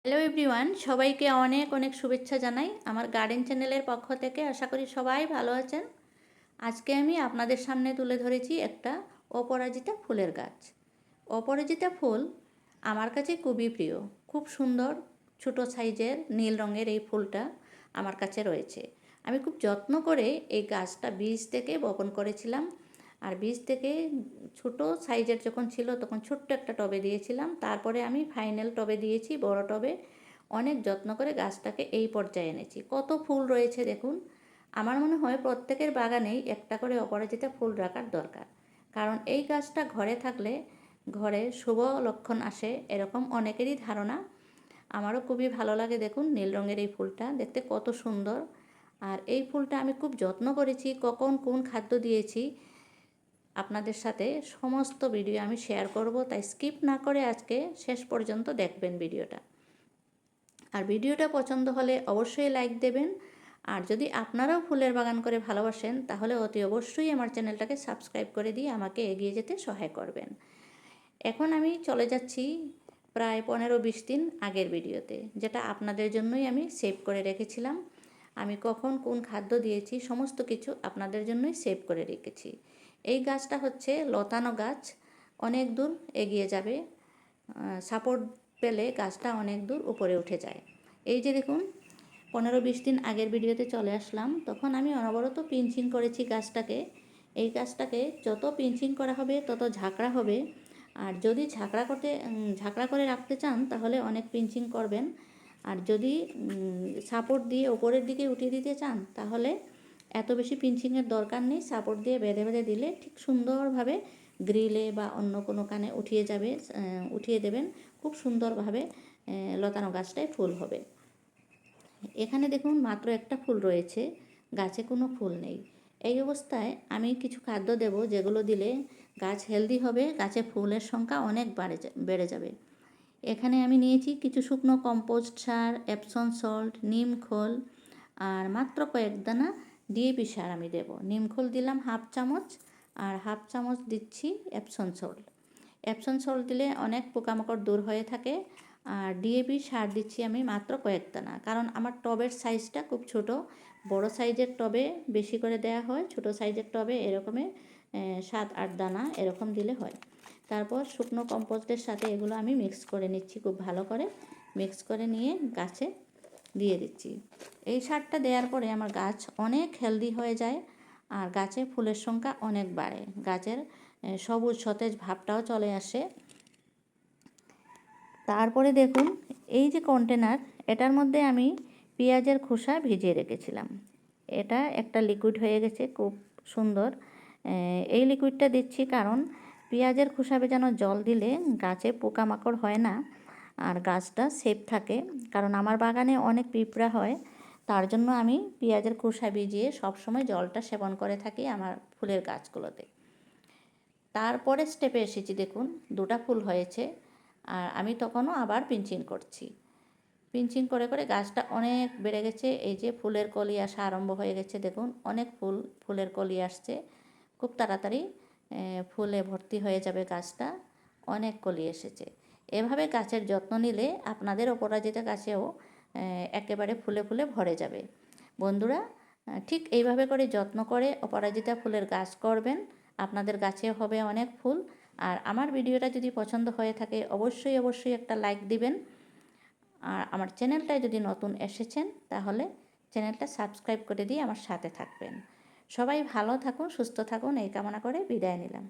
Hello everyone, সবাইকে অনেক অনেক শুভেচ্ছা জানাই আমার গার্ডেন চ্যানেলের পক্ষ থেকে। আশা করি সবাই ভালো আছেন। আজকে আমি আপনাদের সামনে তুলে ধরেছি একটা অপরাজিতা ফুলের গাছ। অপরাজিতা ফুল আমার কাছে খুবই প্রিয়। খুব সুন্দর ছোট সাইজের নীল রঙের এই ফুলটা আমার কাছে রয়েছে। আমি খুব যত্ন করে এই গাছটা বীজ থেকে বপন করেছিলাম। আর বীজ থেকে ছোট সাইজের যখন ছিল তখন ছোট্ট একটা টবে দিয়েছিলাম। তারপরে আমি ফাইনাল টবে দিয়েছি, বড় টবে। অনেক যত্ন করে গাছটাকে এই পর্যায়ে এনেছি। কত ফুল রয়েছে দেখুন। আমার মনে হয় প্রত্যেকের বাগানেই একটা করে অপরাজিতা ফুল রাখার দরকার। কারণ এই গাছটা ঘরে থাকলে ঘরে শুভ লক্ষণ আসে, এরকম অনেকেরই ধারণা। আমারও খুবই ভালো লাগে। দেখুন নীল রঙের এই ফুলটা দেখতে কত সুন্দর। আর এই ফুলটা আমি খুব যত্ন করেছি, কখন কোন খাদ্য দিয়েছি আপনাদের সাথে সমস্ত ভিডিও আমি শেয়ার করব। তাই স্কিপ না করে আজকে শেষ পর্যন্ত দেখবেন ভিডিওটা। আর ভিডিওটা পছন্দ হলে অবশ্যই লাইক দেবেন। আর যদি আপনারাও ফুলের বাগান করে ভালোবাসেন তাহলে অতি অবশ্যই আমার চ্যানেলটাকে সাবস্ক্রাইব করে দিয়ে আমাকে এগিয়ে যেতে সহায় করবেন। এখন আমি চলে যাচ্ছি প্রায় 15-20 দিন আগের ভিডিওতে, যেটা আপনাদের জন্যই আমি সেভ করে রেখেছিলাম। আমি কখন কোন খাদ্য দিয়েছি সমস্ত কিছু আপনাদের জন্যই সেভ করে রেখেছি। এই গাছটা হচ্ছে লতানো গাছ, অনেক দূর এগিয়ে যাবে। সাপোর্ট পেলে গাছটা অনেক দূর উপরে উঠে যায়। এই যে দেখুন 15-20 দিন আগের ভিডিওতে চলে আসলাম। তখন আমি অনবরত পিঞ্চিং করেছি গাছটাকে। এই গাছটাকে যত পিঞ্চিং করা হবে তত ঝাঁকড়া হবে। আর যদি ঝাঁকড়া করে রাখতে চান তাহলে অনেক পিঞ্চিং করবেন। আর যদি সাপোর্ট দিয়ে ওপরের দিকে উঠিয়ে দিতে চান তাহলে এত বেশি পিঞ্চিংয়ের দরকার নেই। সাপোর্ট দিয়ে বেঁধে বেঁধে দিলে ঠিক সুন্দরভাবে গ্রিলে বা অন্য কোনো কানে উঠিয়ে দেবেন। খুব সুন্দরভাবে লতানো গাছটায় ফুল হবে। এখানে দেখুন মাত্র একটা ফুল রয়েছে, গাছে কোনো ফুল নেই। এই অবস্থায় আমি কিছু খাদ্য দেব, যেগুলো দিলে গাছ হেলদি হবে, গাছে ফুলের সংখ্যা অনেক বেড়ে যাবে। এখানে আমি নিয়েছি কিছু শুকনো কম্পোস্ট সার, এপসন সল্ট, নিম খোল, আর মাত্র কয়েক দানা ডিএপি সার আমি দেব। নিম খোল দিলাম 1/2 চামচ, আর 1/2 চামচ দিচ্ছি এপসন সল্ট। এপসন সল্ট দিলে অনেক পোকামাকড় দূর হয়ে থাকে। আর ডিএপি সার দিচ্ছি আমি মাত্র কয়েক দানা, কারণ আমার টবের সাইজটা খুব ছোট। বড় সাইজের টবে বেশি করে দেয়া হয়, ছোট সাইজের টবে এরকমের 7-8 দানা এরকম দিলে হয়। তারপর শুকনো কম্পোস্টের সাথে এগুলো আমি মিক্স করে নিচ্ছি, খুব ভালো করে মিক্স করে নিয়ে গাছে দিয়ে দিচ্ছি। এই সারটা দেওয়ার পরে আমার গাছ অনেক হেলদি হয়ে যায়, আর গাছে ফুলের সংখ্যা অনেক বাড়ে, গাছের সবুজ সতেজ ভাবটাও চলে আসে। তারপরে দেখুন এই যে কন্টেনার, এটার মধ্যে আমি পেঁয়াজের খোসা ভিজিয়ে রেখেছিলাম। এটা একটা লিকুইড হয়ে গেছে, খুব সুন্দর। এই লিকুইডটা দিচ্ছি কারণ পেঁয়াজের খোসা ভেজানো জল দিলে গাছে পোকামাকড় হয় না, আর গাছটা সেফ থাকে। কারণ আমার বাগানে অনেক পিঁপড়া হয়, তার জন্য আমি পেঁয়াজের খোসা ভিজিয়ে সবসময় জলটা সেবন করে থাকি আমার ফুলের গাছগুলোতে। তারপরে স্টেপে এসেছি, দেখুন 2টা ফুল হয়েছে, আর আমি তখনও আবার পিঞ্চিং করছি। পিঞ্চিং করে করে গাছটা অনেক বেড়ে গেছে। এই যে ফুলের কলি আসা আরম্ভ হয়ে গেছে, দেখুন অনেক ফুলের কলি আসছে। খুব তাড়াতাড়ি ফুলে ভর্তি হয়ে যাবে গাছটা, অনেক কলি এসেছে। এভাবে গাছের যত্ন নিলে আপনাদের অপরাজিতা গাছেও একেবারে ফুলে ফুলে ভরে যাবে। বন্ধুরা, ঠিক এইভাবে করে যত্ন করে অপরাজিতা ফুলের গাছ করবেন, আপনাদের গাছে হবে অনেক ফুল। আর আমার ভিডিওটা যদি পছন্দ হয়ে থাকে অবশ্যই অবশ্যই একটা লাইক দিবেন। আর আমার চ্যানেলটায় যদি নতুন এসেছেন তাহলে চ্যানেলটা সাবস্ক্রাইব করে দিয়ে আমার সাথে থাকবেন। সবাই ভালো থাকুন, সুস্থ থাকুন, এই কামনা করে বিদায় নিলাম।